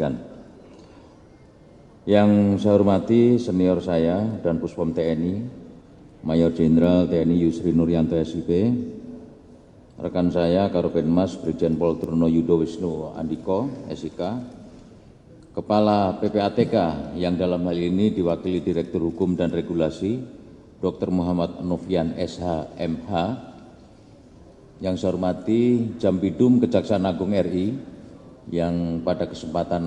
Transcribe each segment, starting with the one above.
sampaikan. Yang saya hormati senior saya dan Puspom TNI, Mayor Jenderal TNI Yusri Nuryanto SIP, rekan saya Karopenmas Brigjen Pol Truno Yudo Wisnu Andiko SIK, Kepala PPATK yang dalam hal ini diwakili Direktur Hukum dan Regulasi Dr. Muhammad Novian SH MH, yang saya hormati Jampidum Kejaksaan Agung RI yang pada kesempatan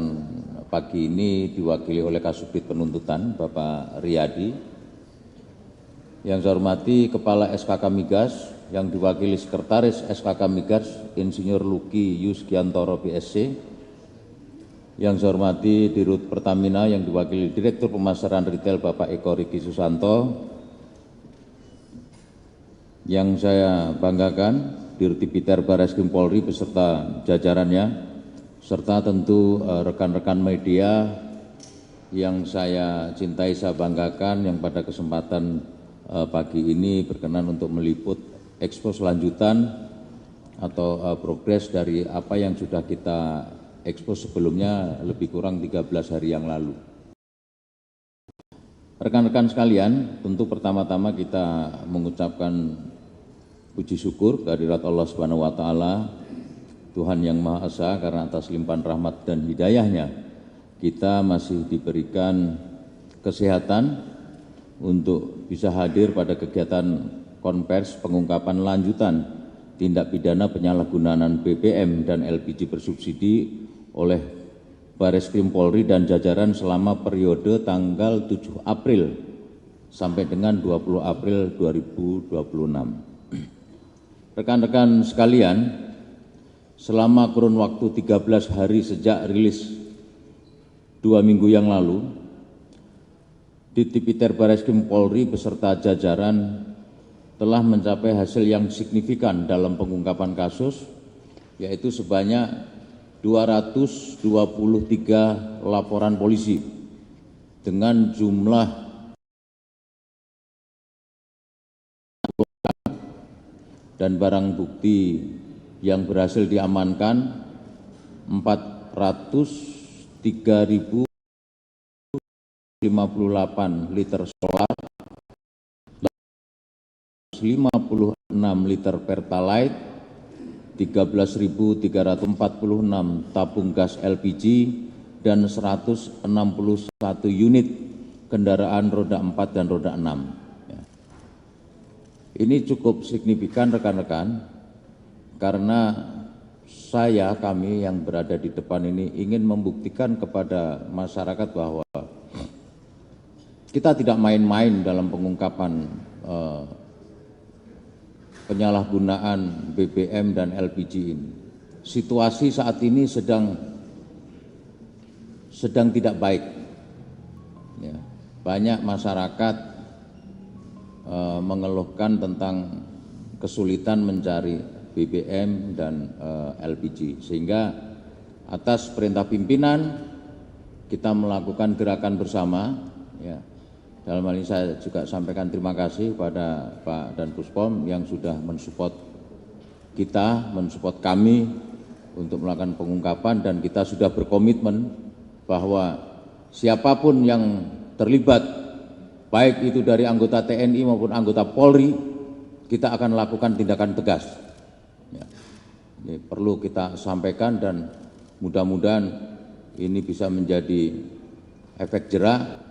pagi ini diwakili oleh Kasubdit Penuntutan Bapak Riyadi, yang saya hormati Kepala SKK Migas yang diwakili Sekretaris SKK Migas Insinyur Luki Yusgiantoro BSC, yang saya hormati Dirut Pertamina yang diwakili Direktur Pemasaran Retail Bapak Eko Riki Susanto, yang saya banggakan Dirut Tipiter Barreskrim Polri beserta jajarannya, serta tentu rekan-rekan media yang saya cintai, saya banggakan, yang pada kesempatan pagi ini berkenan untuk meliput ekspos lanjutan atau progres dari apa yang sudah kita ekspos sebelumnya lebih kurang 13 hari yang lalu. Rekan-rekan sekalian, tentu pertama-tama kita mengucapkan puji syukur kehadirat Allah Subhanahu wa taala, Tuhan yang Maha Esa, karena atas limpahan rahmat dan hidayahnya kita masih diberikan kesehatan untuk bisa hadir pada kegiatan konvers pengungkapan lanjutan tindak pidana penyalahgunaan BBM dan LPG bersubsidi oleh Barreskrim Polri dan jajaran selama periode tanggal 7 April sampai dengan 20 April 2026. Rekan-rekan sekalian, selama kurun waktu 13 hari sejak rilis 2 minggu yang lalu, Ditipiter Barreskrim Polri beserta jajaran telah mencapai hasil yang signifikan dalam pengungkapan kasus, yaitu sebanyak 223 laporan polisi dengan jumlah dan barang bukti yang berhasil diamankan 403.058 liter solar, 56 liter pertalite, 13.346 tabung gas LPG, dan 161 unit kendaraan roda 4 dan roda 6. Ini cukup signifikan rekan-rekan, karena kami yang berada di depan ini ingin membuktikan kepada masyarakat bahwa kita tidak main-main dalam pengungkapan penyalahgunaan BBM dan LPG ini. Situasi saat ini sedang tidak baik. Ya, banyak masyarakat mengeluhkan tentang kesulitan mencari BBM dan LPG, sehingga atas perintah pimpinan kita melakukan gerakan bersama. Ya, dalam hal ini saya juga sampaikan terima kasih kepada Pak dan Puspom yang sudah mensupport kita, mensupport kami untuk melakukan pengungkapan, dan kita sudah berkomitmen bahwa siapapun yang terlibat, baik itu dari anggota TNI maupun anggota Polri, kita akan lakukan tindakan tegas. Ya, ini perlu kita sampaikan, dan mudah-mudahan ini bisa menjadi efek jerak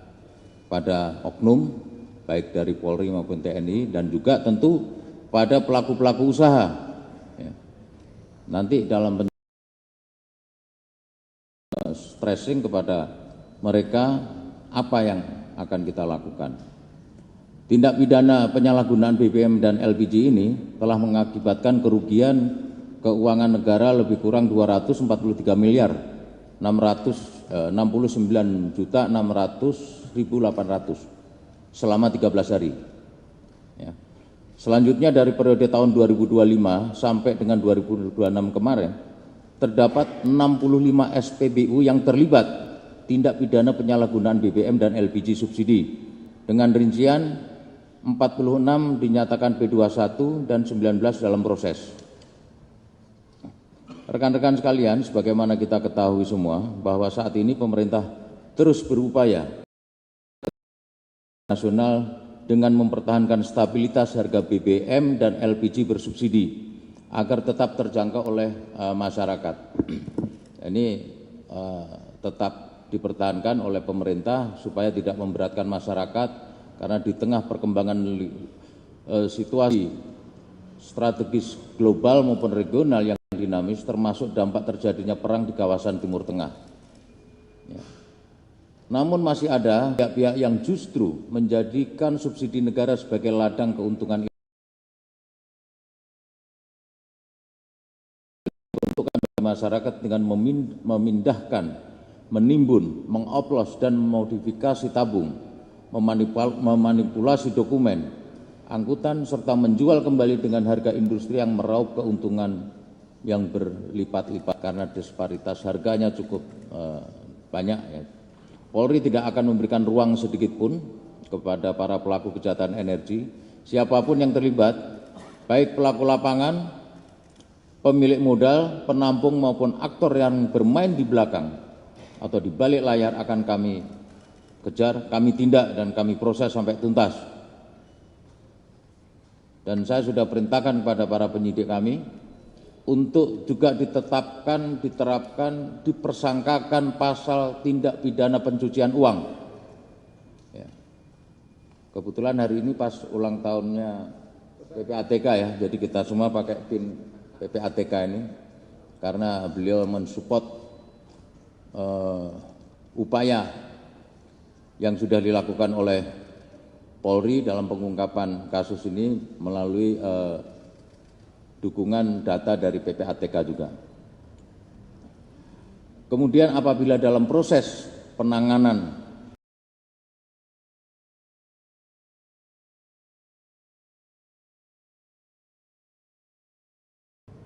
pada oknum, baik dari Polri maupun TNI, dan juga tentu pada pelaku-pelaku usaha. Ya, nanti dalam bentuk stressing kepada mereka apa yang akan kita lakukan. Tindak pidana penyalahgunaan BBM dan LPG ini telah mengakibatkan kerugian keuangan negara lebih kurang 243 miliar 669.600.800 selama 13 hari. Ya. Selanjutnya dari periode tahun 2025 sampai dengan 2026 kemarin, terdapat 65 SPBU yang terlibat tindak pidana penyalahgunaan BBM dan LPG subsidi, dengan rincian 46 dinyatakan P21 dan 19 dalam proses. Rekan-rekan sekalian, sebagaimana kita ketahui semua bahwa saat ini pemerintah terus berupaya nasional dengan mempertahankan stabilitas harga BBM dan LPG bersubsidi agar tetap terjangkau oleh masyarakat. Ini tetap dipertahankan oleh pemerintah supaya tidak memberatkan masyarakat, karena di tengah perkembangan situasi strategis global maupun regional yang dinamis, termasuk dampak terjadinya perang di kawasan Timur Tengah. Ya. Namun masih ada pihak-pihak yang justru menjadikan subsidi negara sebagai ladang keuntungan masyarakat dengan memindahkan, menimbun, mengoplos dan memodifikasi tabung, memanipulasi dokumen, angkutan, serta menjual kembali dengan harga industri yang meraup keuntungan yang berlipat-lipat karena disparitas harganya cukup banyak. Ya. Polri tidak akan memberikan ruang sedikit pun kepada para pelaku kejahatan energi, siapapun yang terlibat, baik pelaku lapangan, pemilik modal, penampung maupun aktor yang bermain di belakang atau di balik layar akan kami kejar, kami tindak dan kami proses sampai tuntas. Dan saya sudah perintahkan kepada para penyidik kami untuk juga diterapkan, dipersangkakan pasal tindak pidana pencucian uang. Ya. Kebetulan hari ini pas ulang tahunnya PPATK ya, jadi kita semua pakai pin PPATK ini karena beliau mensupport upaya yang sudah dilakukan oleh Polri dalam pengungkapan kasus ini melalui dukungan data dari PPATK juga. Kemudian apabila dalam proses penanganan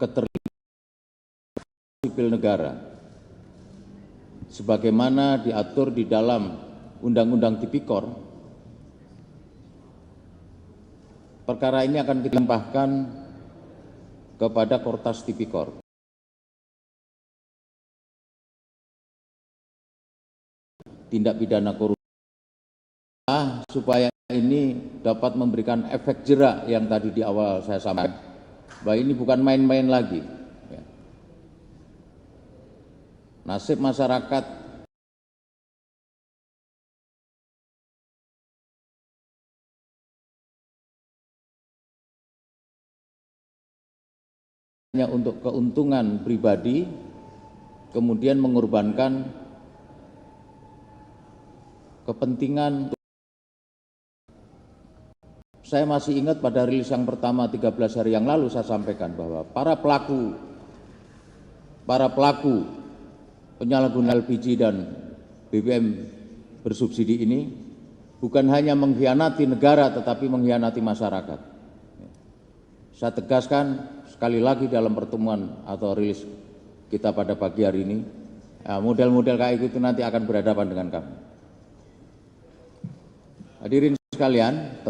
keterlibatan sipil negara sebagaimana diatur di dalam Undang-Undang Tipikor, perkara ini akan ditempahkan kepada Kortas Tipikor. Tindak pidana korupsi supaya ini dapat memberikan efek jerak yang tadi di awal saya sampaikan, bahwa ini bukan main-main lagi. Ya. Nasib masyarakat hanya untuk keuntungan pribadi, kemudian mengorbankan kepentingan. Saya masih ingat pada rilis yang pertama 13 hari yang lalu saya sampaikan bahwa para pelaku penyalahgunaan LPG dan BBM bersubsidi ini bukan hanya mengkhianati negara tetapi mengkhianati masyarakat. Saya tegaskan sekali lagi dalam pertemuan atau rilis kita pada pagi hari ini, model-model kayak gitu nanti akan berhadapan dengan kami. Hadirin sekalian,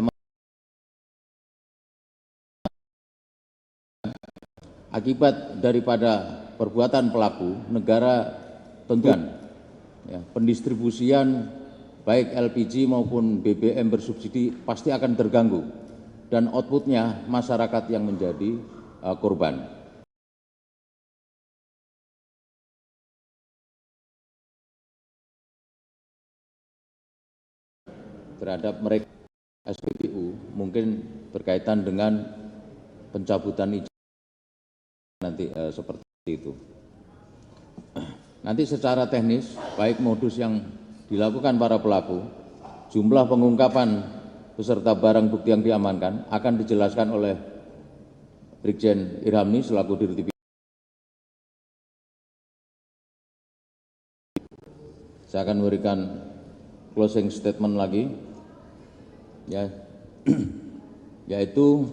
akibat daripada perbuatan pelaku, negara tentukan ya, pendistribusian baik LPG maupun BBM bersubsidi pasti akan terganggu dan outputnya masyarakat yang menjadi korban. Terhadap mereka SPBU mungkin berkaitan dengan pencabutan izin nanti seperti itu. Nanti secara teknis baik modus yang dilakukan para pelaku, jumlah pengungkapan beserta barang bukti yang diamankan akan dijelaskan oleh Brigjen Irhamni selaku Dirut Tipikor. Saya akan memberikan closing statement lagi, ya, yaitu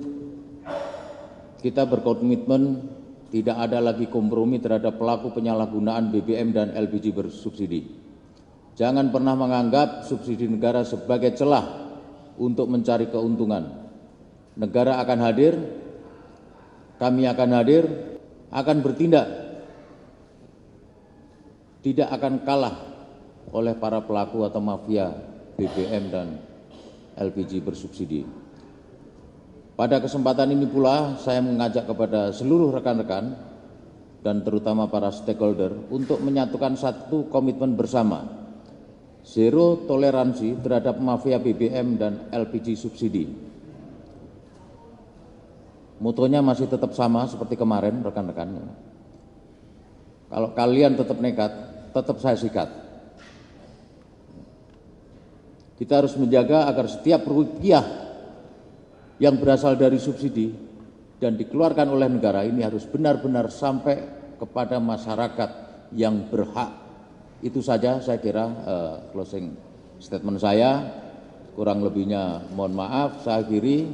kita berkomitmen tidak ada lagi kompromi terhadap pelaku penyalahgunaan BBM dan LPG bersubsidi. Jangan pernah menganggap subsidi negara sebagai celah untuk mencari keuntungan. Negara akan hadir, kami akan hadir, akan bertindak tidak akan kalah oleh para pelaku atau mafia BBM dan LPG bersubsidi. Pada kesempatan ini pula saya mengajak kepada seluruh rekan-rekan dan terutama para stakeholder untuk menyatukan satu komitmen bersama, zero toleransi terhadap mafia BBM dan LPG subsidi. Motonya masih tetap sama seperti kemarin rekan-rekan. Kalau kalian tetap nekat, tetap saya sikat. Kita harus menjaga agar setiap rupiah yang berasal dari subsidi dan dikeluarkan oleh negara ini harus benar-benar sampai kepada masyarakat yang berhak. Itu saja saya kira closing statement saya. Kurang lebihnya mohon maaf. Saya akhiri.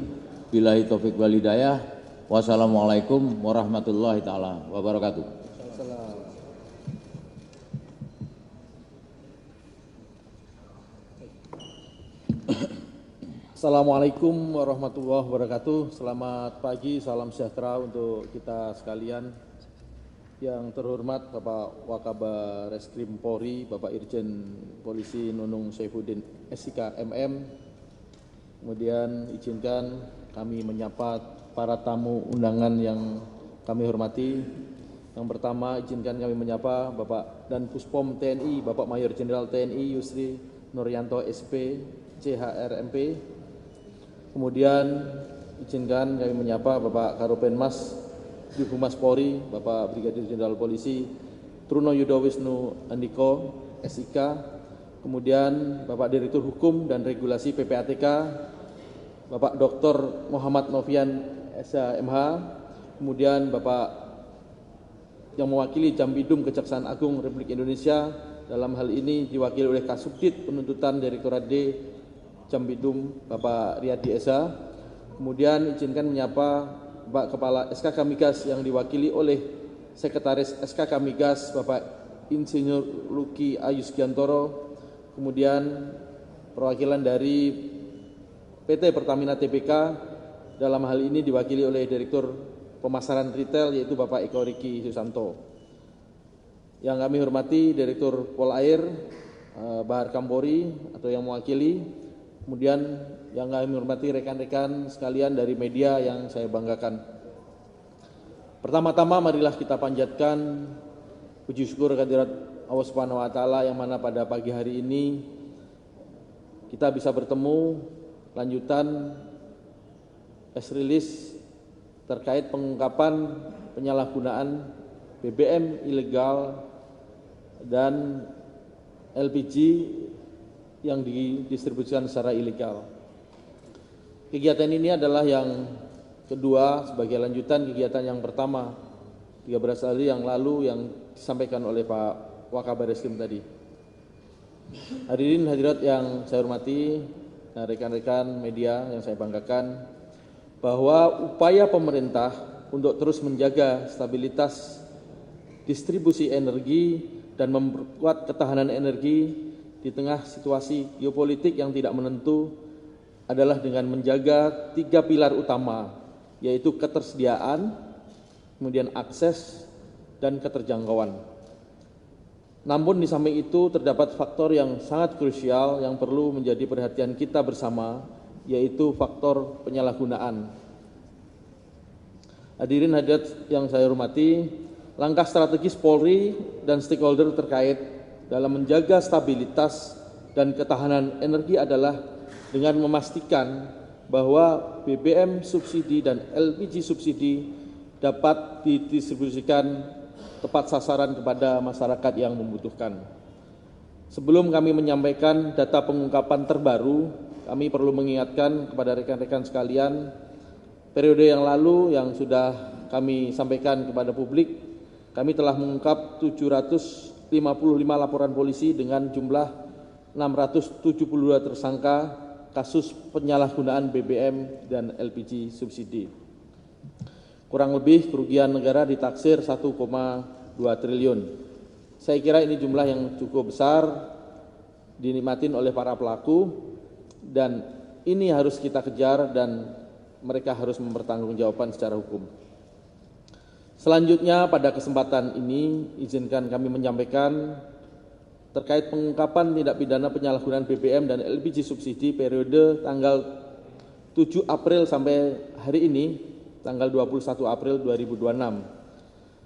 Billahi taufiq wal hidayah. Wassalamualaikum warahmatullahi taala wabarakatuh. Assalamualaikum warahmatullahi wabarakatuh. Selamat pagi, salam sejahtera untuk kita sekalian. Yang terhormat Bapak Wakabar Reskrim Polri, Bapak Irjen Polisi Nunung Saifuddin SIK MM. Kemudian izinkan kami menyapa para tamu undangan yang kami hormati. Yang pertama izinkan kami menyapa Bapak Dan Puspom TNI, Bapak Mayor Jenderal TNI Yusri Nuryanto SP, CHRMP. Kemudian izinkan kami menyapa Bapak Karopenmas Divhumas Polri, Bapak Brigadir Jenderal Polisi Truno Yudo Wisnu Andiko, SIK. Kemudian Bapak Direktur Hukum dan Regulasi PPATK, Bapak Dr. Muhammad Novian SHMH. Kemudian Bapak yang mewakili Jambidum Kejaksaan Agung Republik Indonesia, dalam hal ini diwakili oleh Kasubdit Penuntutan Direktorat D Jambidum Bapak Riyadi Esa. Kemudian izinkan menyapa Bapak Kepala SKK Migas yang diwakili oleh Sekretaris SKK Migas Bapak Insinyur Luki Ayus Giantoro. Kemudian perwakilan dari PT Pertamina Tbk, dalam hal ini diwakili oleh Direktur Pemasaran Retail yaitu Bapak Eko Riki Susanto. Yang kami hormati Direktur Polair Bahar Kampori atau yang mewakili. Kemudian yang kami hormati rekan-rekan sekalian dari media yang saya banggakan. Pertama-tama marilah kita panjatkan puji syukur kehadirat Allah Subhanahu wa taala yang mana pada pagi hari ini kita bisa bertemu lanjutan press release terkait pengungkapan penyalahgunaan BBM ilegal dan LPG yang didistribusikan secara ilegal. Kegiatan ini adalah yang kedua sebagai lanjutan kegiatan yang pertama 13 hari yang lalu yang disampaikan oleh Pak Wakabar Reskrim tadi. Hadirin hadirat yang saya hormati dan rekan-rekan media yang saya banggakan, bahwa upaya pemerintah untuk terus menjaga stabilitas distribusi energi dan memperkuat ketahanan energi di tengah situasi geopolitik yang tidak menentu adalah dengan menjaga 3 pilar utama, yaitu ketersediaan, kemudian akses, dan keterjangkauan. Namun di samping itu terdapat faktor yang sangat krusial yang perlu menjadi perhatian kita bersama, yaitu faktor penyalahgunaan. Hadirin hadirat yang saya hormati, langkah strategis Polri dan stakeholder terkait dalam menjaga stabilitas dan ketahanan energi adalah dengan memastikan bahwa BBM subsidi dan LPG subsidi dapat didistribusikan tepat sasaran kepada masyarakat yang membutuhkan. Sebelum kami menyampaikan data pengungkapan terbaru, kami perlu mengingatkan kepada rekan-rekan sekalian, periode yang lalu yang sudah kami sampaikan kepada publik, kami telah mengungkap 755 laporan polisi dengan jumlah 672 tersangka kasus penyalahgunaan BBM dan LPG subsidi. Kurang lebih kerugian negara ditaksir 1,2 triliun. Saya kira ini jumlah yang cukup besar dinikmatin oleh para pelaku dan ini harus kita kejar dan mereka harus mempertanggungjawabkan secara hukum. Selanjutnya pada kesempatan ini izinkan kami menyampaikan terkait pengungkapan tindak pidana penyalahgunaan BBM dan LPG subsidi periode tanggal 7 April sampai hari ini, tanggal 21 April 2026.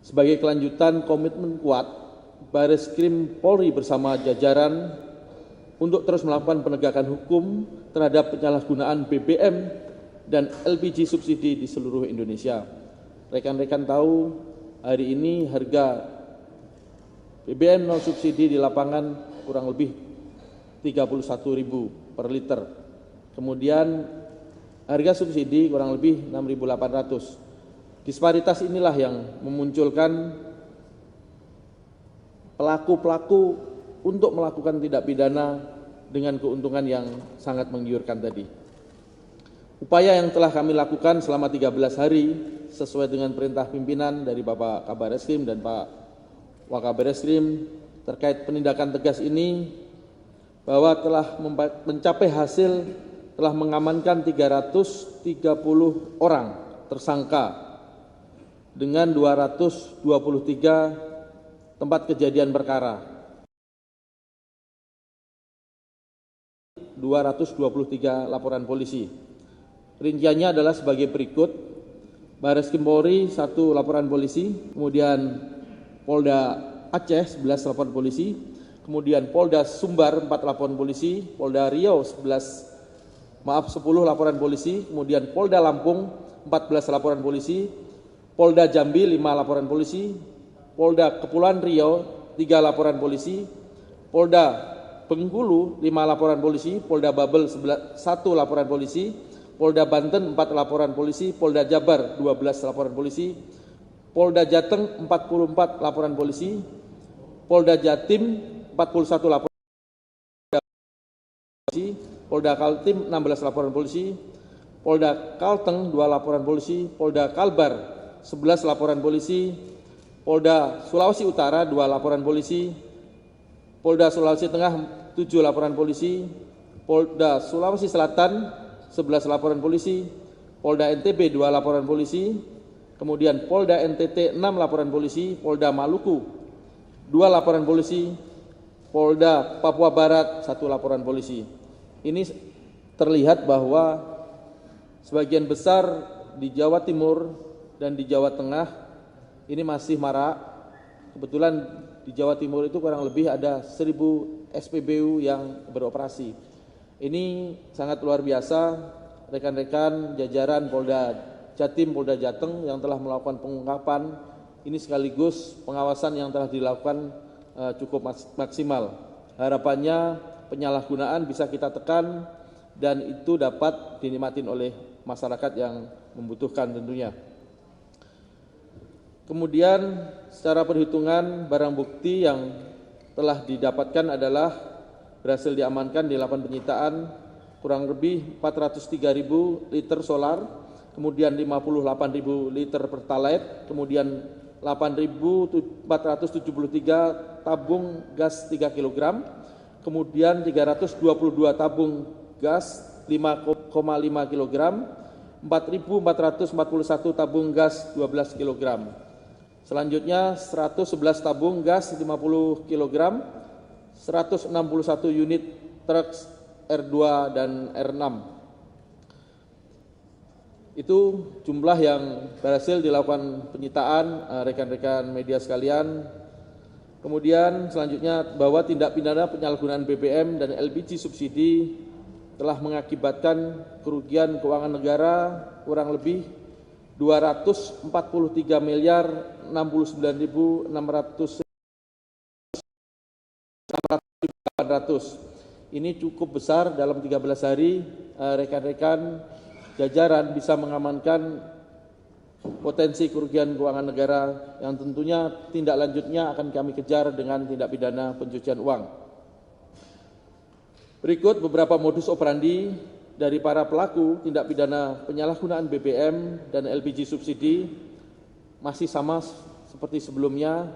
Sebagai kelanjutan komitmen kuat Bareskrim Polri bersama jajaran untuk terus melakukan penegakan hukum terhadap penyalahgunaan BBM dan LPG subsidi di seluruh Indonesia. Rekan-rekan tahu hari ini harga BBM non subsidi di lapangan kurang lebih 31.000 per liter. Kemudian harga subsidi kurang lebih 6.800. Disparitas inilah yang memunculkan pelaku-pelaku untuk melakukan tindak pidana dengan keuntungan yang sangat menggiurkan tadi. Upaya yang telah kami lakukan selama 13 hari sesuai dengan perintah pimpinan dari Bapak Kabar Eskrim dan Pak Wakabar Eskrim terkait penindakan tegas ini bahwa telah mencapai hasil telah mengamankan 330 orang tersangka dengan 223 tempat kejadian perkara. 223 laporan polisi. Rinciannya adalah sebagai berikut: Bareskrim Polri 1 laporan polisi, kemudian Polda Aceh 11 laporan polisi, kemudian Polda Sumbar 4 laporan polisi, Polda Riau 10 laporan polisi, kemudian Polda Lampung 14 laporan polisi, Polda Jambi 5 laporan polisi, Polda Kepulauan Riau 3 laporan polisi, Polda Bengkulu 5 laporan polisi, Polda Babel 1 laporan polisi, Polda Banten 4 laporan polisi, Polda Jabar 12 laporan polisi, Polda Jateng 44 laporan polisi, Polda Jatim 41 laporan polisi, Polda Kaltim 16 laporan polisi, Polda Kalteng 2 laporan polisi, Polda Kalbar 11 laporan polisi, Polda Sulawesi Utara 2 laporan polisi, Polda Sulawesi Tengah 7 laporan polisi, Polda Sulawesi Selatan 11 laporan polisi, Polda NTB 2 laporan polisi, kemudian Polda NTT 6 laporan polisi, Polda Maluku 2 laporan polisi, Polda Papua Barat 1 laporan polisi. Ini terlihat bahwa sebagian besar di Jawa Timur dan di Jawa Tengah ini masih marak. Kebetulan di Jawa Timur itu kurang lebih ada 1.000 SPBU yang beroperasi. Ini sangat luar biasa rekan-rekan jajaran Polda Jatim, Polda Jateng yang telah melakukan pengungkapan ini sekaligus pengawasan yang telah dilakukan cukup maksimal. Harapannya penyalahgunaan bisa kita tekan dan itu dapat dinikmatin oleh masyarakat yang membutuhkan tentunya. Kemudian secara perhitungan barang bukti yang telah didapatkan adalah berhasil diamankan di 8 penyitaan kurang lebih 403.000 liter solar, kemudian 58.000 liter pertalite, kemudian 8.473 tabung gas 3 kg, kemudian 322 tabung gas 5,5 kg, 4.441 tabung gas 12 kg. Selanjutnya 111 tabung gas 50 kg, 161 unit truk R2 dan R6. Itu jumlah yang berhasil dilakukan penyitaan rekan-rekan media sekalian. Kemudian selanjutnya bahwa tindak pidana penyalahgunaan BBM dan LPG subsidi telah mengakibatkan kerugian keuangan negara kurang lebih 243 miliar 69.600. Ini cukup besar dalam 13 hari rekan-rekan jajaran bisa mengamankan potensi kerugian keuangan negara yang tentunya tindak lanjutnya akan kami kejar dengan tindak pidana pencucian uang. Berikut beberapa modus operandi dari para pelaku tindak pidana penyalahgunaan BBM dan LPG subsidi masih sama seperti sebelumnya,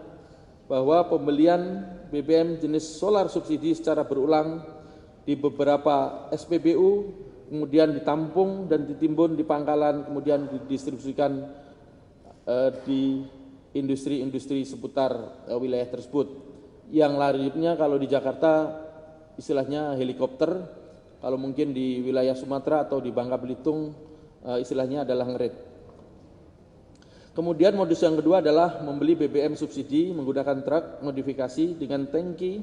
bahwa pembelian BBM jenis solar subsidi secara berulang di beberapa SPBU, kemudian ditampung dan ditimbun di pangkalan, kemudian didistribusikan di industri-industri seputar wilayah tersebut. yang larinya kalau di Jakarta istilahnya helikopter, kalau mungkin di wilayah Sumatera atau di Bangka Belitung istilahnya adalah ngerit. Kemudian modus yang kedua adalah membeli BBM subsidi menggunakan truk modifikasi dengan tangki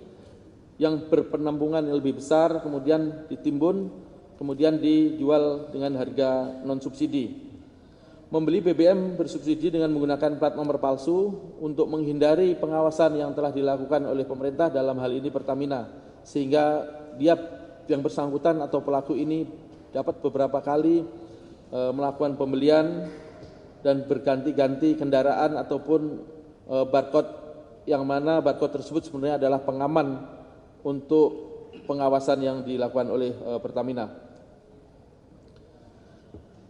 yang berpenampungan yang lebih besar, kemudian ditimbun, kemudian dijual dengan harga non-subsidi. Membeli BBM bersubsidi dengan menggunakan plat nomor palsu untuk menghindari pengawasan yang telah dilakukan oleh pemerintah, dalam hal ini Pertamina, sehingga dia yang bersangkutan atau pelaku ini dapat beberapa kali melakukan pembelian dan berganti-ganti kendaraan ataupun barcode, yang mana barcode tersebut sebenarnya adalah pengaman untuk pengawasan yang dilakukan oleh Pertamina.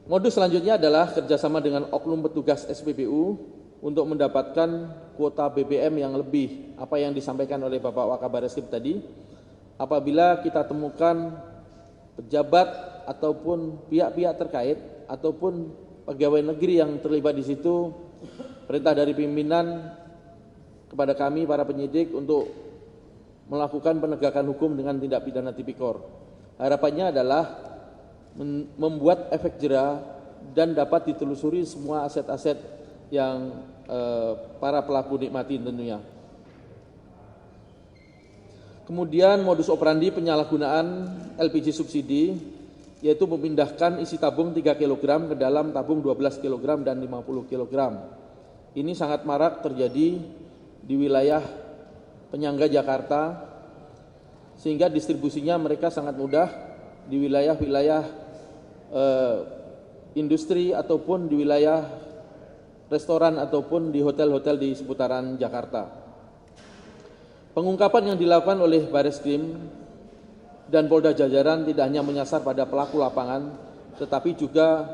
Modus selanjutnya adalah kerjasama dengan oknum petugas SPBU untuk mendapatkan kuota BBM yang lebih, apa yang disampaikan oleh Bapak Wakabar Reskrim tadi. Apabila kita temukan pejabat ataupun pihak-pihak terkait ataupun pegawai negeri yang terlibat di situ, perintah dari pimpinan kepada kami para penyidik untuk melakukan penegakan hukum dengan tindak pidana tipikor. Harapannya adalah membuat efek jera dan dapat ditelusuri semua aset-aset yang para pelaku nikmati tentunya. Kemudian modus operandi penyalahgunaan LPG subsidi, yaitu memindahkan isi tabung 3 kg ke dalam tabung 12 kg dan 50 kg. Ini sangat marak terjadi di wilayah penyangga Jakarta, sehingga distribusinya mereka sangat mudah di wilayah-wilayah industri ataupun di wilayah restoran ataupun di hotel-hotel di seputaran Jakarta. Pengungkapan yang dilakukan oleh Bareskrim dan Polda jajaran tidak hanya menyasar pada pelaku lapangan, tetapi juga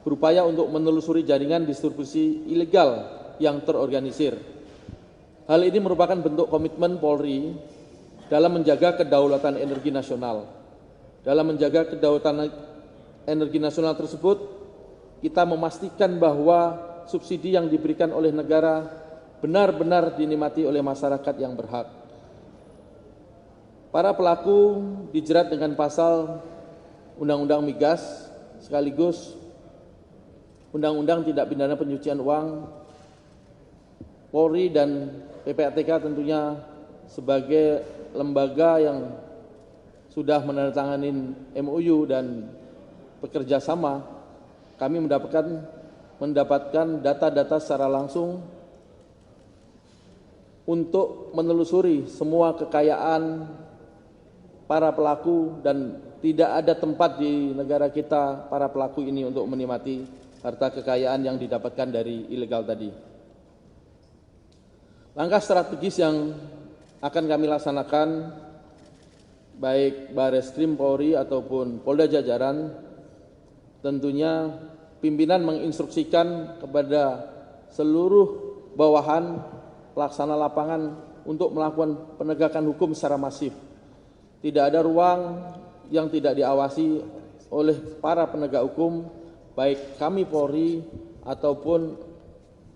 berupaya untuk menelusuri jaringan distribusi ilegal yang terorganisir. Hal ini merupakan bentuk komitmen Polri dalam menjaga kedaulatan energi nasional. Dalam menjaga kedaulatan energi nasional tersebut, kita memastikan bahwa subsidi yang diberikan oleh negara benar-benar dinikmati oleh masyarakat yang berhak. Para pelaku dijerat dengan pasal Undang-Undang Migas sekaligus Undang-Undang Tindak Pidana Pencucian Uang. Polri dan PPATK tentunya sebagai lembaga yang sudah menandatangani MOU dan bekerja sama, kami mendapatkan data-data secara langsung untuk menelusuri semua kekayaan para pelaku, dan tidak ada tempat di negara kita para pelaku ini untuk menikmati harta kekayaan yang didapatkan dari ilegal tadi. Langkah strategis yang akan kami laksanakan, baik Bareskrim Polri ataupun Polda jajaran, tentunya pimpinan menginstruksikan kepada seluruh bawahan pelaksana lapangan untuk melakukan penegakan hukum secara masif. Tidak ada ruang yang tidak diawasi oleh para penegak hukum, baik kami Polri ataupun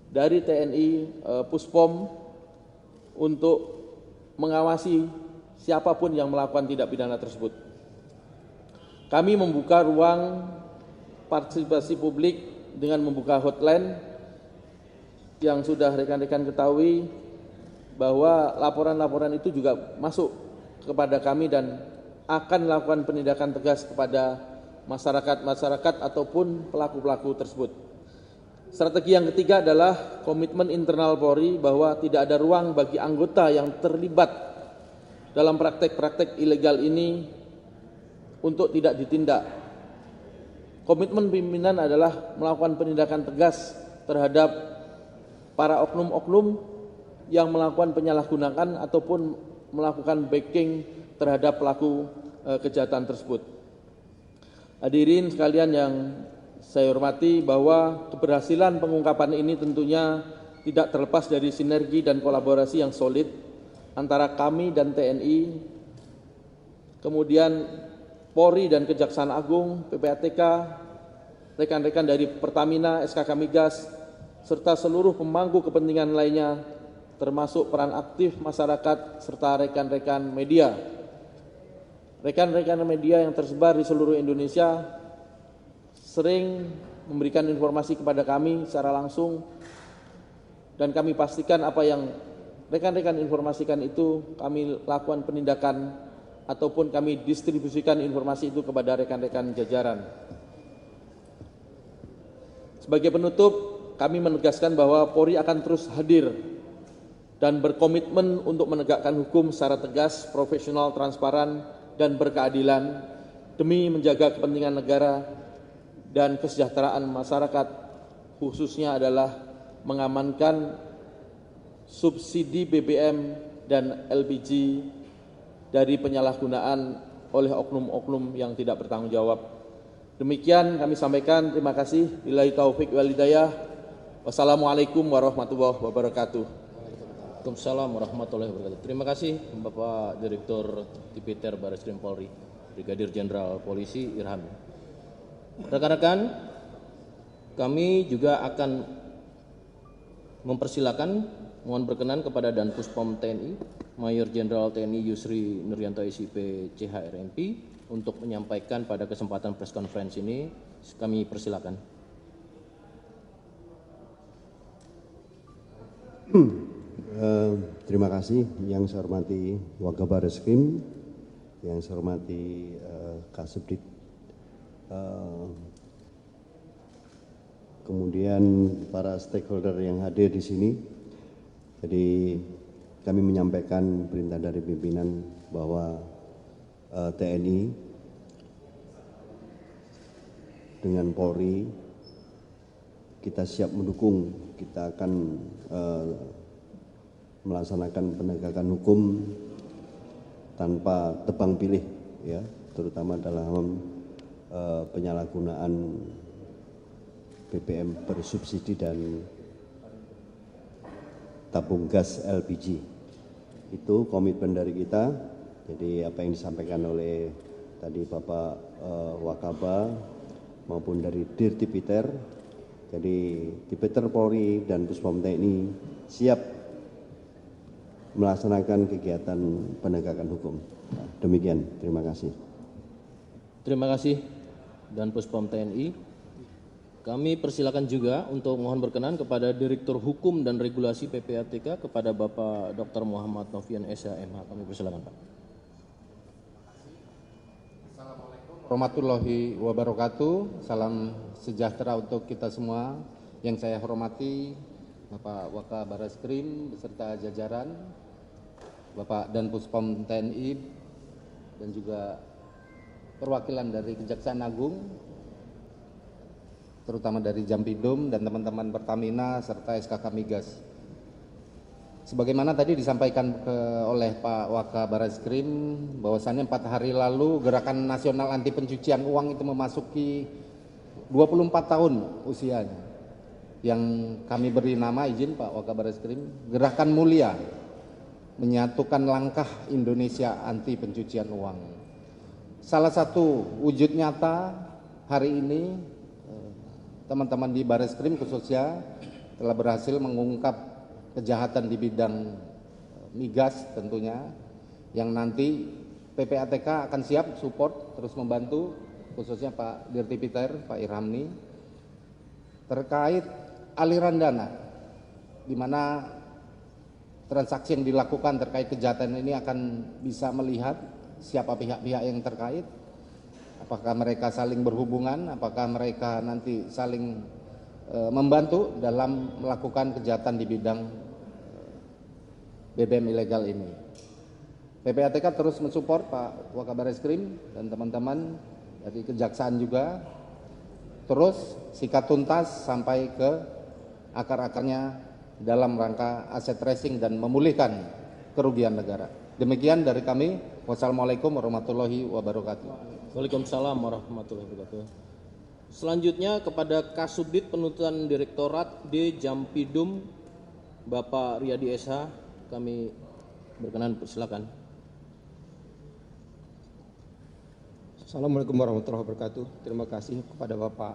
dari TNI, Puspom, untuk mengawasi siapapun yang melakukan tindak pidana tersebut. Kami membuka ruang partisipasi publik dengan membuka hotline yang sudah rekan-rekan ketahui, bahwa laporan-laporan itu juga masuk kepada kami dan akan melakukan penindakan tegas kepada masyarakat ataupun pelaku-pelaku tersebut. Strategi yang ketiga adalah komitmen internal Polri bahwa tidak ada ruang bagi anggota yang terlibat dalam praktek-praktek ilegal ini untuk tidak ditindak. Komitmen pimpinan adalah melakukan penindakan tegas terhadap para oknum-oknum yang melakukan penyalahgunaan ataupun melakukan backing terhadap pelaku kejahatan tersebut. Hadirin sekalian yang saya hormati, bahwa keberhasilan pengungkapan ini tentunya tidak terlepas dari sinergi dan kolaborasi yang solid antara kami dan TNI, kemudian Polri dan Kejaksaan Agung, PPATK, rekan-rekan dari Pertamina, SKK Migas, serta seluruh pemangku kepentingan lainnya termasuk peran aktif masyarakat serta rekan-rekan media. Rekan-rekan media yang tersebar di seluruh Indonesia sering memberikan informasi kepada kami secara langsung, dan kami pastikan apa yang rekan-rekan informasikan itu kami lakukan penindakan ataupun kami distribusikan informasi itu kepada rekan-rekan jajaran. Sebagai penutup, kami menegaskan bahwa Polri akan terus hadir dan berkomitmen untuk menegakkan hukum secara tegas, profesional, transparan, dan berkeadilan demi menjaga kepentingan negara dan kesejahteraan masyarakat, khususnya adalah mengamankan subsidi BBM dan LPG dari penyalahgunaan oleh oknum-oknum yang tidak bertanggung jawab. Demikian kami sampaikan. Terima kasih. Billahi taufik wal hidayah. Wassalamualaikum warahmatullahi wabarakatuh. Waalaikumsalam warahmatullahi wabarakatuh. Terima kasih Bapak Direktur Tipiter Barreskrim Polri, Brigadir Jenderal Polisi Irham. Rekan-rekan, kami juga akan mempersilakan mohon berkenan kepada Danpuspom TNI, Mayor Jenderal TNI Yusri Nuryanto SIP CHRMP untuk menyampaikan pada kesempatan press conference ini. Kami persilakan. Terima kasih yang saya hormati Wakabar Reskrim, yang saya hormati Kasubdit, kemudian para stakeholder yang hadir di sini. Jadi kami menyampaikan perintah dari pimpinan bahwa TNI dengan Polri kita siap mendukung, kita akan melaksanakan penegakan hukum tanpa tebang pilih, ya, terutama dalam penyalahgunaan BBM bersubsidi dan tabung gas LPG. Itu komitmen dari kita. Jadi apa yang disampaikan oleh tadi Bapak Wakaba maupun dari Dirtipiter, jadi Tipiter Polri dan Puspom TNI siap melaksanakan kegiatan penegakan hukum. Demikian, terima kasih. Terima kasih Danpuspom TNI. Kami persilakan juga untuk mohon berkenan kepada Direktur Hukum dan Regulasi PPATK kepada Bapak Dr. Muhammad Novian SH MH. Kami persilakan, Pak. Warahmatullahi wabarakatuh. Salam sejahtera untuk kita semua. Yang saya hormati Bapak Wakabar Reskrim beserta jajaran, Bapak Danpuspom TNI, dan juga perwakilan dari Kejaksaan Agung, terutama dari Jampidum dan teman-teman Pertamina serta SKK Migas. Sebagaimana tadi disampaikan oleh Pak Wakabar Reskrim, bahwasannya 4 hari lalu Gerakan Nasional Anti Pencucian Uang itu memasuki 24 tahun usianya, yang kami beri nama, izin Pak Wakabar Reskrim, Gerakan Mulia, menyatukan langkah Indonesia anti pencucian uang. Salah satu wujud nyata hari ini, teman-teman di Barreskrim khususnya telah berhasil mengungkap kejahatan di bidang migas tentunya, yang nanti PPATK akan siap support terus membantu, khususnya Pak Dirtipiter, Pak Irhamni, terkait aliran dana, di mana transaksi yang dilakukan terkait kejahatan ini akan bisa melihat siapa pihak-pihak yang terkait, apakah mereka saling berhubungan, apakah mereka nanti saling membantu dalam melakukan kejahatan di bidang BBM ilegal ini. PPATK terus mensupport Pak Wakabar Reskrim dan teman-teman dari Kejaksaan juga terus sikat tuntas sampai ke akar-akarnya dalam rangka aset tracing dan memulihkan kerugian negara. Demikian dari kami. Wassalamualaikum warahmatullahi wabarakatuh. Waalaikumsalam warahmatullahi wabarakatuh. Selanjutnya kepada Kasubdit Penuntutan Direktorat D Jampidum, Bapak Riyadi SH, kami berkenan persilakan. Assalamualaikum warahmatullahi wabarakatuh. Terima kasih kepada Bapak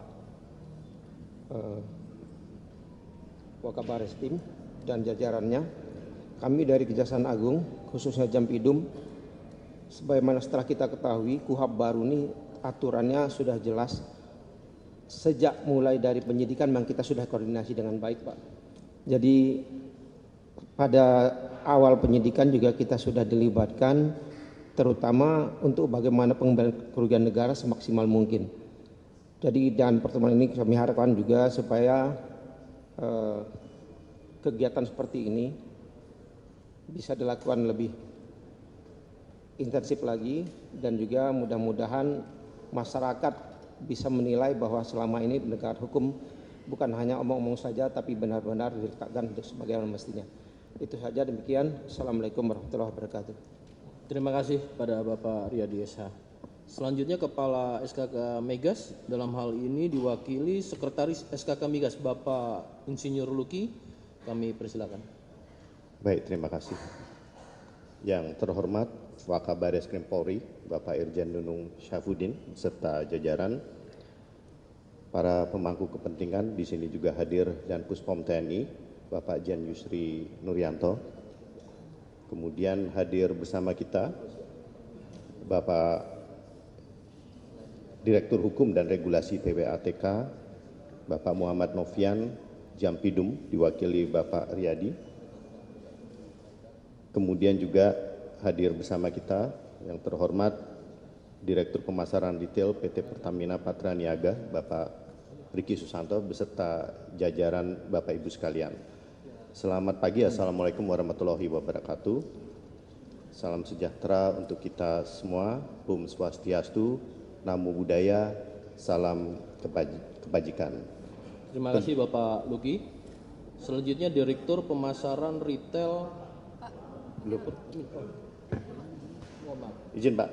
Wakabar Reskrim dan jajarannya. kami dari Kejaksaan Agung, khususnya Jampidum, sebagaimana setelah kita ketahui, KUHP baru ini aturannya sudah jelas. Sejak mulai dari penyidikan memang kita sudah koordinasi dengan baik, Pak. Jadi pada awal penyidikan juga kita sudah dilibatkan, terutama untuk bagaimana pengembalian kerugian negara semaksimal mungkin. Jadi dan pertemuan ini kami harapkan juga supaya kegiatan seperti ini bisa dilakukan lebih intensif lagi, dan juga mudah-mudahan masyarakat bisa menilai bahwa selama ini penegakan hukum bukan hanya omong-omong saja, tapi benar-benar diletakkan sebagaimana mestinya. Itu saja, demikian. Assalamualaikum warahmatullahi wabarakatuh. Terima kasih pada Bapak Riyadi SH. Selanjutnya Kepala SKK Migas, dalam hal ini diwakili Sekretaris SKK Migas Bapak Insinyur Luki, kami persilakan. Baik, terima kasih. Yang terhormat Wakabareskrim Polri, Bapak Irjen Nunung Syafudin, serta jajaran, para pemangku kepentingan di sini juga hadir, dan Puspom TNI, Bapak Jen Yusri Nuryanto. Kemudian hadir bersama kita Bapak Direktur Hukum dan Regulasi PPATK, Bapak Muhammad Novian Jampidum, diwakili Bapak Riyadi. Kemudian juga hadir bersama kita yang terhormat Direktur Pemasaran Retail PT Pertamina Patra Niaga, Bapak Riki Susanto, beserta jajaran Bapak Ibu sekalian. Selamat pagi, Assalamualaikum warahmatullahi wabarakatuh. Salam sejahtera untuk kita semua, Om Swastiastu, Namo Buddhaya, salam kebajikan. Terima kasih Bapak Luki. Selanjutnya Direktur Pemasaran Retail. Izin Pak.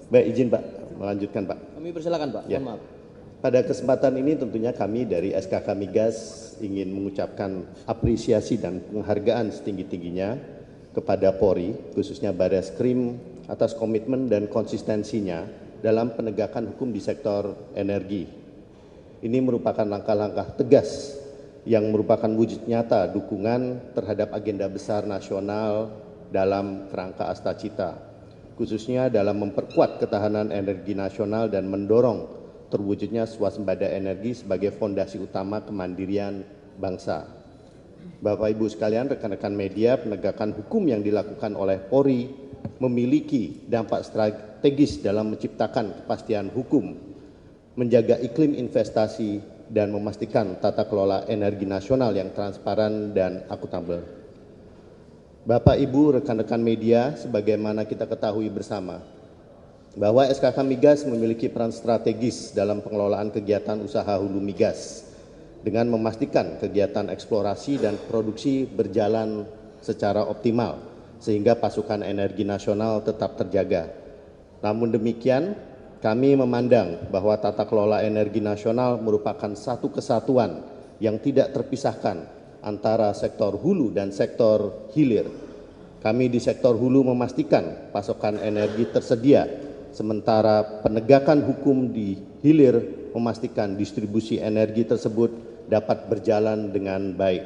Baik, izin Pak, melanjutkan Pak. Kami persilakan Pak, Ya. mohon maaf. Pada kesempatan ini tentunya kami dari SKK Migas ingin mengucapkan apresiasi dan penghargaan setinggi-tingginya kepada Polri, khususnya Bareskrim, atas komitmen dan konsistensinya dalam penegakan hukum di sektor energi. Ini merupakan langkah-langkah tegas yang merupakan wujud nyata dukungan terhadap agenda besar nasional dalam kerangka Astacita, khususnya dalam memperkuat ketahanan energi nasional dan mendorong terwujudnya swasembada energi sebagai fondasi utama kemandirian bangsa. Bapak Ibu sekalian, rekan-rekan media, penegakan hukum yang dilakukan oleh Polri memiliki dampak strategis dalam menciptakan kepastian hukum, menjaga iklim investasi, dan memastikan tata kelola energi nasional yang transparan dan akuntabel. Bapak, Ibu, rekan-rekan media, sebagaimana kita ketahui bersama, bahwa SKK Migas memiliki peran strategis dalam pengelolaan kegiatan usaha hulu migas dengan memastikan kegiatan eksplorasi dan produksi berjalan secara optimal sehingga pasokan energi nasional tetap terjaga. Namun demikian, kami memandang bahwa tata kelola energi nasional merupakan satu kesatuan yang tidak terpisahkan antara sektor hulu dan sektor hilir. Kami di sektor hulu memastikan pasokan energi tersedia, sementara penegakan hukum di hilir memastikan distribusi energi tersebut dapat berjalan dengan baik,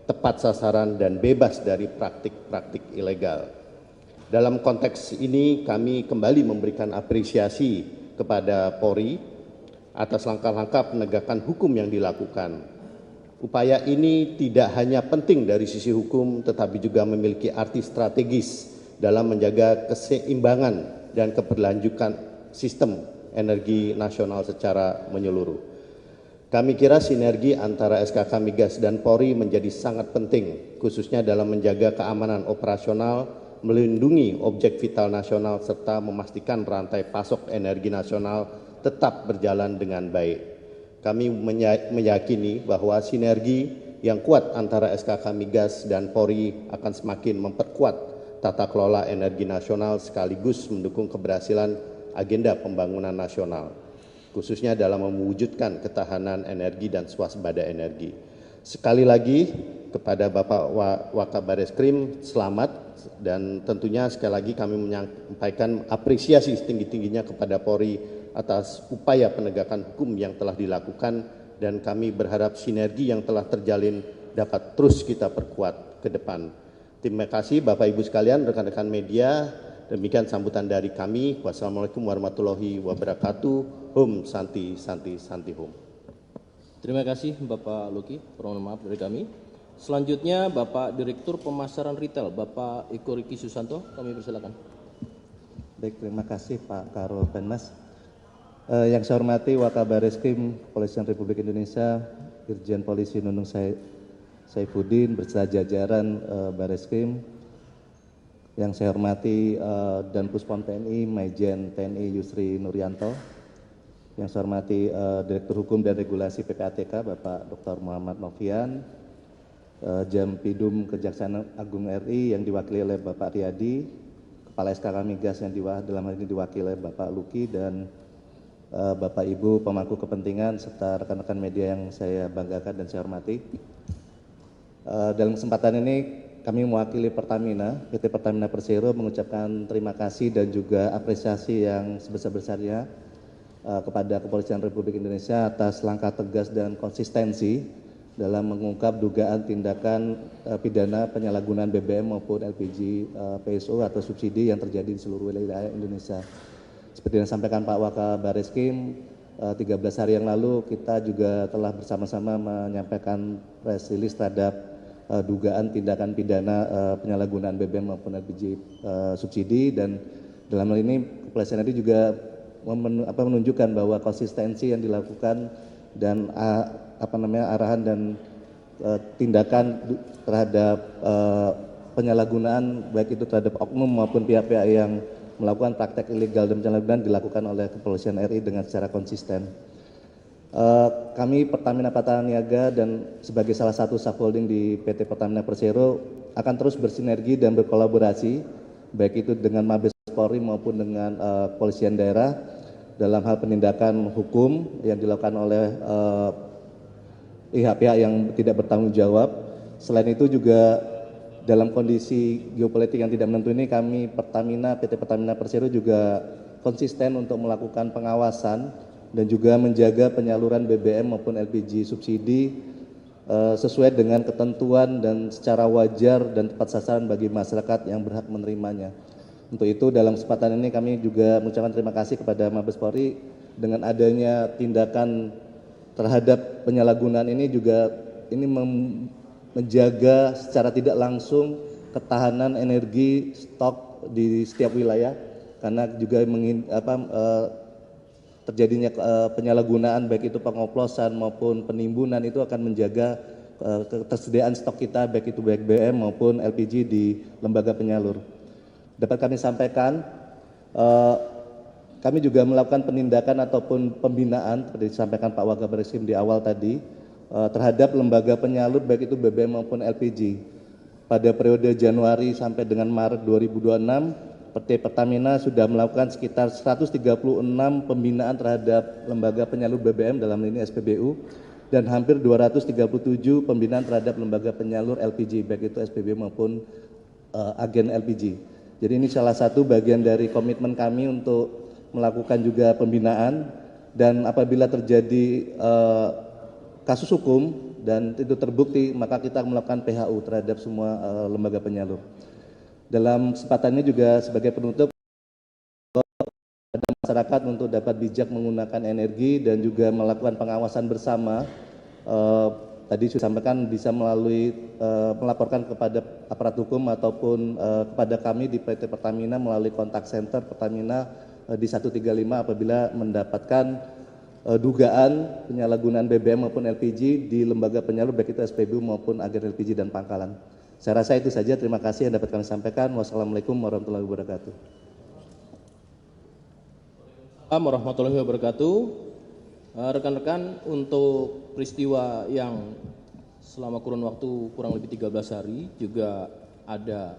tepat sasaran, dan bebas dari praktik-praktik ilegal. Dalam konteks ini kami kembali memberikan apresiasi kepada Polri atas langkah-langkah penegakan hukum yang dilakukan. Upaya ini tidak hanya penting dari sisi hukum, tetapi juga memiliki arti strategis dalam menjaga keseimbangan dan keberlanjutan sistem energi nasional secara menyeluruh. Kami kira sinergi antara SKK Migas dan Polri menjadi sangat penting, khususnya dalam menjaga keamanan operasional, melindungi objek vital nasional, serta memastikan rantai pasok energi nasional tetap berjalan dengan baik. Kami meyakini bahwa sinergi yang kuat antara SKK Migas dan Polri akan semakin memperkuat tata kelola energi nasional sekaligus mendukung keberhasilan agenda pembangunan nasional, khususnya dalam mewujudkan ketahanan energi dan swasembada energi. Sekali lagi kepada Bapak Wakabareskrim, selamat, dan tentunya sekali lagi kami menyampaikan apresiasi setinggi-tingginya kepada Polri atas upaya penegakan hukum yang telah dilakukan, dan kami berharap sinergi yang telah terjalin dapat terus kita perkuat ke depan. Terima kasih Bapak Ibu sekalian, rekan-rekan media. Demikian sambutan dari kami. Wassalamualaikum warahmatullahi wabarakatuh. Hum Santi Santi Santi Hum. Terima kasih Bapak Luki, permohonan maaf dari kami. Selanjutnya Bapak Direktur Pemasaran Retail, Bapak Eko Riki Susanto, kami persilakan. Baik, terima kasih Pak Karol Penmas. Yang saya hormati Wakabareskrim Kepolisian Republik Indonesia, Irjen Polisi Nunung Saifuddin beserta jajaran Bareskrim. Yang saya hormati Dan Puspom TNI, Maijen TNI Yusri Nuryanto. Yang saya hormati Direktur Hukum dan Regulasi PPATK Bapak Dr. Muhammad Novian, Jampidum Kejaksaan Agung RI yang diwakili oleh Bapak Riyadi, Kepala SKK Migas yang dalam hal ini diwakili oleh Bapak Luki, dan Bapak Ibu pemangku kepentingan serta rekan-rekan media yang saya banggakan dan saya hormati. Dalam kesempatan ini kami mewakili Pertamina, PT Pertamina Persero mengucapkan terima kasih dan juga apresiasi yang sebesar-besarnya kepada Kepolisian Republik Indonesia atas langkah tegas dan konsistensi dalam mengungkap dugaan tindakan pidana penyalahgunaan BBM maupun LPG PSO atau subsidi yang terjadi di seluruh wilayah Indonesia. Seperti yang disampaikan Pak Wakabareskrim, 13 hari yang lalu kita juga telah bersama-sama menyampaikan press release terhadap dugaan tindakan pidana penyalahgunaan BBM maupun LPG subsidi, dan dalam hal ini Kepolisian RI juga menunjukkan bahwa konsistensi yang dilakukan dan arahan dan tindakan terhadap penyalahgunaan baik itu terhadap oknum maupun pihak-pihak yang melakukan praktek ilegal dan penyalahgunaan dilakukan oleh Kepolisian RI dengan secara konsisten. Kami Pertamina Patraniaga dan sebagai salah satu subholding di PT Pertamina Persero akan terus bersinergi dan berkolaborasi baik itu dengan Mabes Polri maupun dengan kepolisian daerah dalam hal penindakan hukum yang dilakukan oleh pihak-pihak yang tidak bertanggung jawab. Selain itu juga dalam kondisi geopolitik yang tidak menentu ini, kami PT Pertamina Persero juga konsisten untuk melakukan pengawasan dan juga menjaga penyaluran BBM maupun LPG subsidi sesuai dengan ketentuan dan secara wajar dan tepat sasaran bagi masyarakat yang berhak menerimanya. Untuk itu dalam kesempatan ini kami juga mengucapkan terima kasih kepada Mabes Polri dengan adanya tindakan terhadap penyalahgunaan ini juga ini menjaga secara tidak langsung ketahanan energi stok di setiap wilayah, karena juga terjadinya penyalahgunaan baik itu pengoplosan maupun penimbunan itu akan menjaga ketersediaan stok kita baik itu BBM maupun LPG di lembaga penyalur. Dapat kami sampaikan, kami juga melakukan penindakan ataupun pembinaan seperti disampaikan Pak Wakabareskrim di awal tadi terhadap lembaga penyalur baik itu BBM maupun LPG. Pada periode Januari sampai dengan Maret 2026, PT Pertamina sudah melakukan sekitar 136 pembinaan terhadap lembaga penyalur BBM dalam ini SPBU dan hampir 237 pembinaan terhadap lembaga penyalur LPG baik itu SPBU maupun agen LPG. Jadi ini salah satu bagian dari komitmen kami untuk melakukan juga pembinaan, dan apabila terjadi kasus hukum dan itu terbukti maka kita melakukan PHU terhadap semua lembaga penyalur. Dalam kesempatan ini juga sebagai penutup, masyarakat untuk dapat bijak menggunakan energi dan juga melakukan pengawasan bersama. Tadi sudah sampaikan bisa melalui melaporkan kepada aparat hukum ataupun kepada kami di PT Pertamina melalui kontak center Pertamina di 135 apabila mendapatkan dugaan penyalahgunaan BBM maupun LPG di lembaga penyalur baik itu SPBU maupun agen LPG dan pangkalan. Saya rasa itu saja. Terima kasih yang dapat kami sampaikan. Wassalamualaikum warahmatullahi wabarakatuh. Assalamualaikum warahmatullahi wabarakatuh. Rekan-rekan, untuk peristiwa yang selama kurun waktu kurang lebih 13 hari juga ada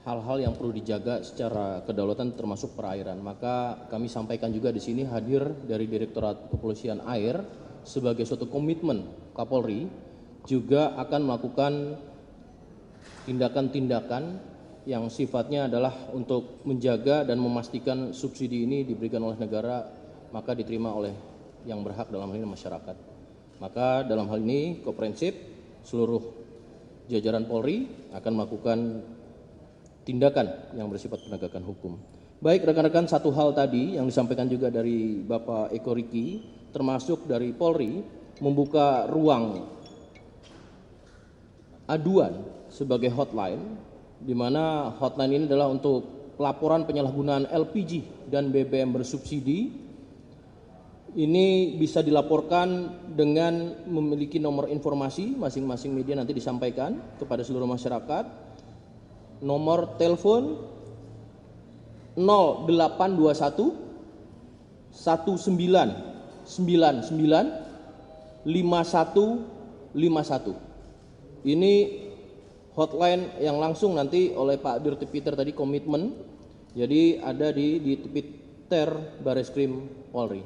hal-hal yang perlu dijaga secara kedaulatan termasuk perairan. Maka kami sampaikan juga di sini hadir dari Direktorat Kepolisian Air sebagai suatu komitmen Kapolri juga akan melakukan tindakan-tindakan yang sifatnya adalah untuk menjaga dan memastikan subsidi ini diberikan oleh negara maka diterima oleh yang berhak dalam hal ini masyarakat. Maka dalam hal ini komprehensif seluruh jajaran Polri akan melakukan tindakan yang bersifat penegakan hukum. Baik rekan-rekan, satu hal tadi yang disampaikan juga dari Bapak Eko Riki, termasuk dari Polri, membuka ruang aduan sebagai hotline, di mana hotline ini adalah untuk pelaporan penyalahgunaan LPG dan BBM bersubsidi. Ini bisa dilaporkan dengan memiliki nomor informasi, masing-masing media nanti disampaikan kepada seluruh masyarakat. Nomor telepon 0821 1999 5151. Ini hotline yang langsung nanti oleh Pak Dirtipiter tadi komitmen, jadi ada di Dirtipiter Bareskrim Polri.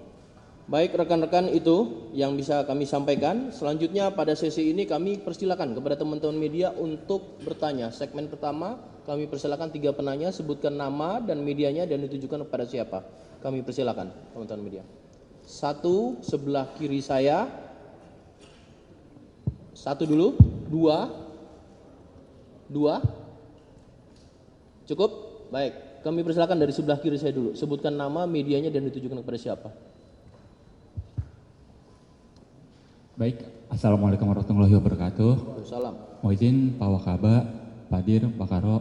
Baik rekan-rekan, itu yang bisa kami sampaikan. Selanjutnya pada sesi ini kami persilakan kepada teman-teman media untuk bertanya. Segmen pertama kami persilakan 3 penanya, sebutkan nama dan medianya dan ditujukan kepada siapa. Kami persilakan teman-teman media. 1 sebelah kiri saya. 1 dulu, 2. Cukup? Baik, kami persilakan dari sebelah kiri saya dulu. Sebutkan nama, medianya dan ditujukan kepada siapa. Baik, Assalamualaikum warahmatullahi wabarakatuh. Salam. Mohon izin Pak Wakaba, Pak Dir, Pak Karo,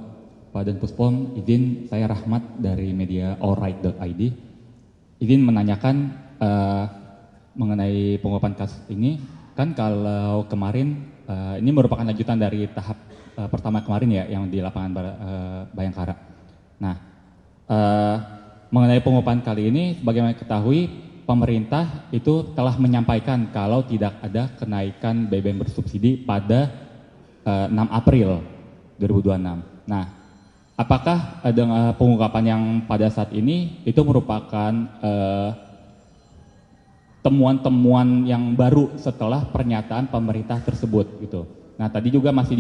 Pak Dan Puspom, izin saya Rahmat dari media allright.id. Izin menanyakan mengenai pengungkapan kasus ini. Kan kalau kemarin, ini merupakan lanjutan dari tahap pertama kemarin ya, yang di lapangan Bayangkara. Nah, mengenai pengungkapan kali ini, bagaimana ketahui pemerintah itu telah menyampaikan kalau tidak ada kenaikan BBM bersubsidi pada 6 April 2026. Nah, apakah dengan pengungkapan yang pada saat ini itu merupakan temuan-temuan yang baru setelah pernyataan pemerintah tersebut gitu. Nah, tadi juga masih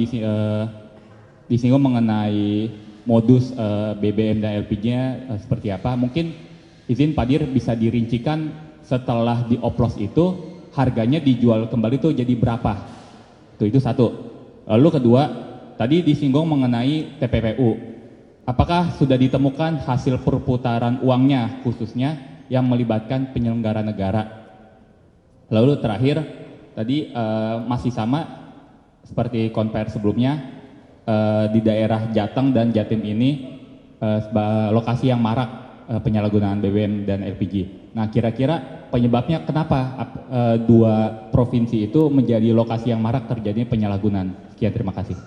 disinggung mengenai modus BBM dan LPG-nya seperti apa. Mungkin izin Pak Dir bisa dirincikan setelah dioplos itu harganya dijual kembali itu jadi berapa? Itu satu. Lalu kedua, tadi disinggung mengenai TPPU. Apakah sudah ditemukan hasil perputaran uangnya khususnya yang melibatkan penyelenggara negara? Lalu terakhir, tadi masih sama seperti konver sebelumnya, di daerah Jateng dan Jatim ini lokasi yang marak penyalahgunaan BBM dan LPG. Nah, kira-kira penyebabnya kenapa dua provinsi itu menjadi lokasi yang marak terjadi penyalahgunaan? Sekian, terima kasih.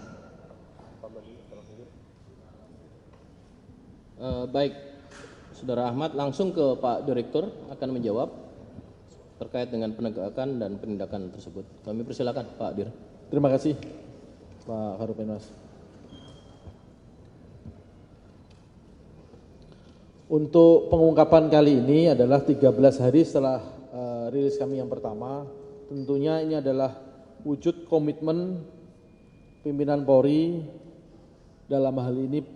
Baik, Saudara Ahmad, langsung ke Pak Direktur akan menjawab terkait dengan penegakan dan penindakan tersebut. Kami persilakan Pak Dir. Terima kasih Pak Karupenas. Untuk pengungkapan kali ini adalah 13 hari setelah rilis kami yang pertama. Tentunya ini adalah wujud komitmen pimpinan Polri, dalam hal ini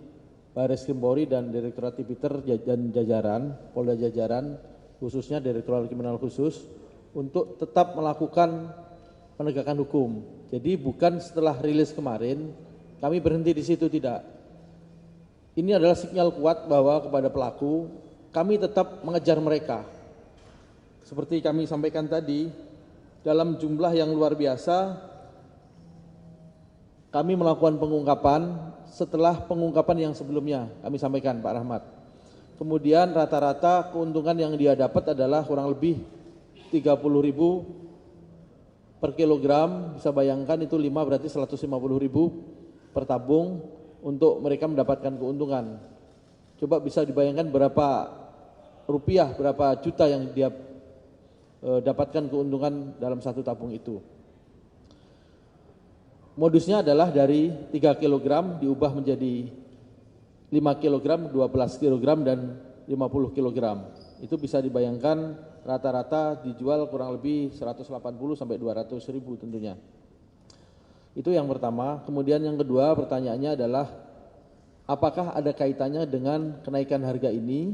Bareskrim Polri dan Direktorat Tipiter dan jajaran, Polda jajaran, khususnya Direktorat Kriminal Khusus, untuk tetap melakukan penegakan hukum. Jadi bukan setelah rilis kemarin kami berhenti di situ, tidak. Ini adalah sinyal kuat bahwa kepada pelaku kami tetap mengejar mereka. Seperti kami sampaikan tadi, dalam jumlah yang luar biasa kami melakukan pengungkapan setelah pengungkapan yang sebelumnya kami sampaikan Pak Rahmat. Kemudian rata-rata keuntungan yang dia dapat adalah kurang lebih 30.000 per kilogram, bisa bayangkan itu 5 berarti 150.000 per tabung untuk mereka mendapatkan keuntungan. Coba bisa dibayangkan berapa rupiah, berapa juta yang dia dapatkan keuntungan dalam satu tabung itu. Modusnya adalah dari 3 kg diubah menjadi 5 kg, 12 kg, dan 50 kg. Itu bisa dibayangkan rata-rata dijual kurang lebih 180 sampai 200 ribu tentunya. Itu yang pertama. Kemudian yang kedua pertanyaannya adalah apakah ada kaitannya dengan kenaikan harga ini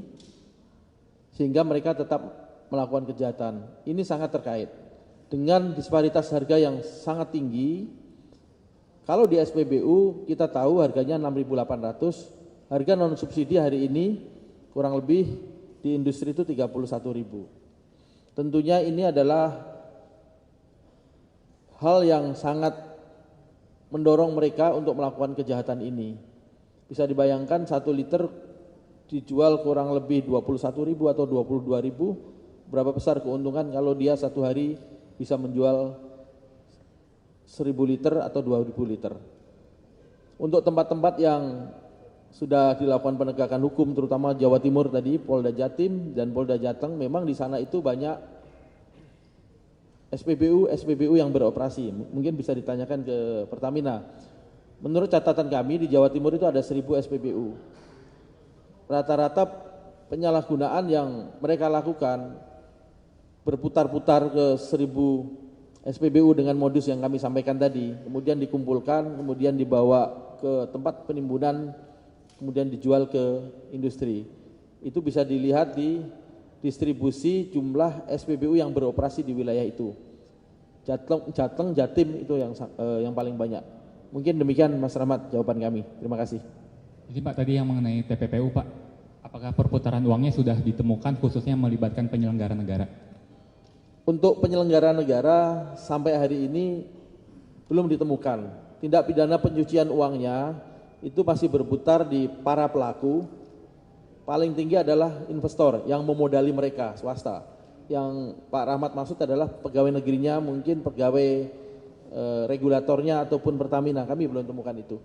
sehingga mereka tetap melakukan kejahatan. Ini sangat terkait dengan disparitas harga yang sangat tinggi Kalau di SPBU kita tahu harganya 6.800, harga non subsidi hari ini kurang lebih di industri itu 31.000. Tentunya ini adalah hal yang sangat mendorong mereka untuk melakukan kejahatan ini. Bisa dibayangkan 1 liter dijual kurang lebih 21.000 atau 22.000, berapa besar keuntungan kalau dia satu hari bisa menjual 1.000 liter atau 2.000 liter. Untuk tempat-tempat yang sudah dilakukan penegakan hukum, terutama Jawa Timur tadi, Polda Jatim dan Polda Jateng, memang di sana itu banyak SPBU yang beroperasi. Mungkin bisa ditanyakan ke Pertamina. Menurut catatan kami di Jawa Timur itu ada 1.000 SPBU. Rata-rata penyalahgunaan yang mereka lakukan berputar-putar ke 1.000 SPBU dengan modus yang kami sampaikan tadi, kemudian dikumpulkan, kemudian dibawa ke tempat penimbunan, kemudian dijual ke industri. Itu bisa dilihat di distribusi jumlah SPBU yang beroperasi di wilayah itu. Jateng, Jatim itu yang paling banyak. Mungkin demikian Mas Rahmat jawaban kami. Terima kasih. Jadi Pak tadi yang mengenai TPPU Pak, apakah perputaran uangnya sudah ditemukan khususnya melibatkan penyelenggara negara? Untuk penyelenggara negara sampai hari ini belum ditemukan. Tindak pidana pencucian uangnya itu masih berputar di para pelaku. Paling tinggi adalah investor yang memodali mereka, swasta. Yang Pak Rahmat maksud adalah pegawai negerinya, mungkin pegawai regulatornya ataupun Pertamina. Kami belum temukan itu.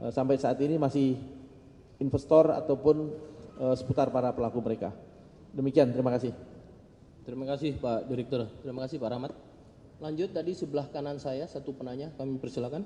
Sampai saat ini masih investor ataupun seputar para pelaku mereka. Demikian, terima kasih. Terima kasih Pak Direktur, terima kasih Pak Rahmat. Lanjut tadi sebelah kanan saya satu penanya, kami persilakan.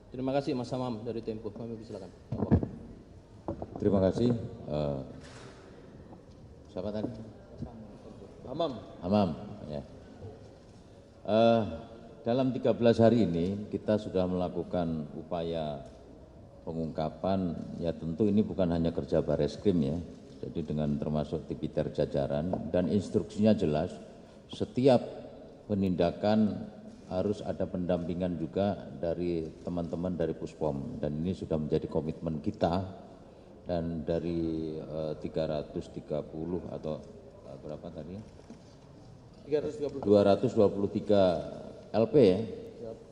Terima kasih Mas Hamam dari Tempo, kami persilakan. Terima kasih. Siapa tadi? Hamam. Ya. Dalam 13 hari ini kita sudah melakukan upaya pengungkapan. Ya tentu ini bukan hanya kerja Bareskrim ya. Jadi dengan termasuk Tipiter jajaran dan instruksinya jelas. Setiap penindakan harus ada pendampingan juga dari teman-teman dari Puspom, dan ini sudah menjadi komitmen kita. Dan dari 330 atau berapa tadi? 223 LP ya.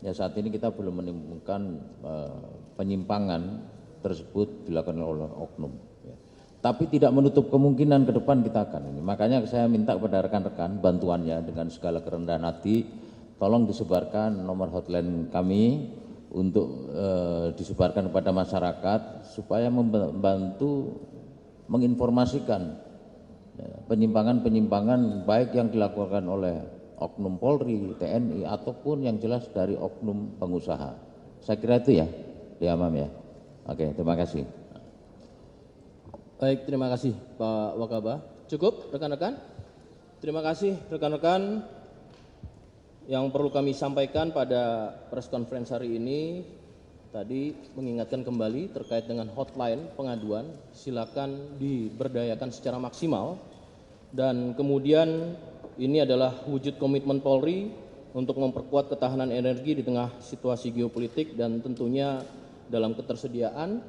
Ya saat ini kita belum menemukan penyimpangan tersebut dilakukan oleh oknum. Ya. Tapi tidak menutup kemungkinan ke depan kita akan ini. Makanya saya minta kepada rekan-rekan bantuannya dengan segala kerendahan hati. Tolong disebarkan nomor hotline kami untuk disebarkan kepada masyarakat supaya membantu menginformasikan penyimpangan-penyimpangan baik yang dilakukan oleh oknum Polri, TNI ataupun yang jelas dari oknum pengusaha. Saya kira itu ya, Diamam ya. Oke, terima kasih. Baik, terima kasih Pak Wakabah. Cukup rekan-rekan? Terima kasih rekan-rekan. Yang perlu kami sampaikan pada press conference hari ini, tadi mengingatkan kembali terkait dengan hotline pengaduan, silakan diberdayakan secara maksimal. Dan kemudian ini adalah wujud komitmen Polri untuk memperkuat ketahanan energi di tengah situasi geopolitik dan tentunya dalam ketersediaan,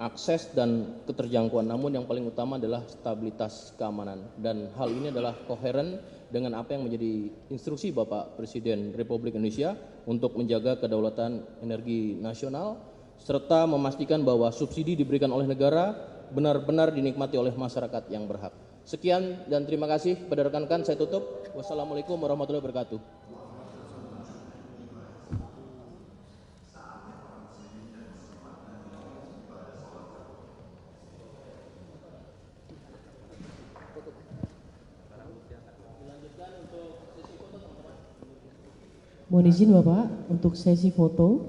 akses dan keterjangkauan. Namun yang paling utama adalah stabilitas keamanan. Dan hal ini adalah koheren dengan apa yang menjadi instruksi Bapak Presiden Republik Indonesia untuk menjaga kedaulatan energi nasional serta memastikan bahwa subsidi diberikan oleh negara benar-benar dinikmati oleh masyarakat yang berhak. Sekian dan terima kasih pada rekan-rekan, saya tutup. Wassalamualaikum warahmatullahi wabarakatuh. Dilanjutkan untuk Mohon izin Bapak untuk sesi foto.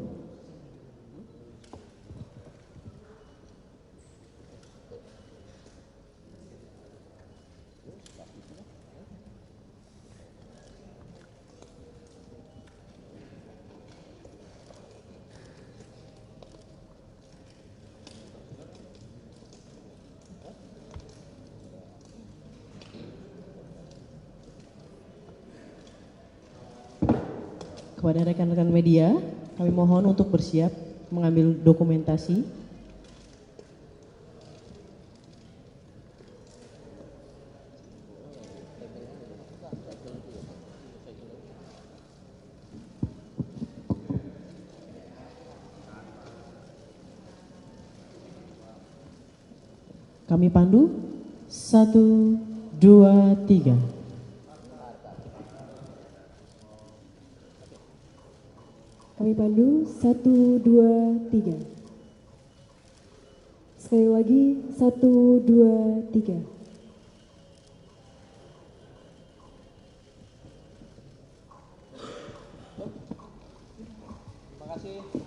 Kepada rekan-rekan media, kami mohon untuk bersiap mengambil dokumentasi. Kami pandu 1, 2, 3. Kami pandu 1, 2, 3. Sekali lagi 1, 2, 3. Terima kasih.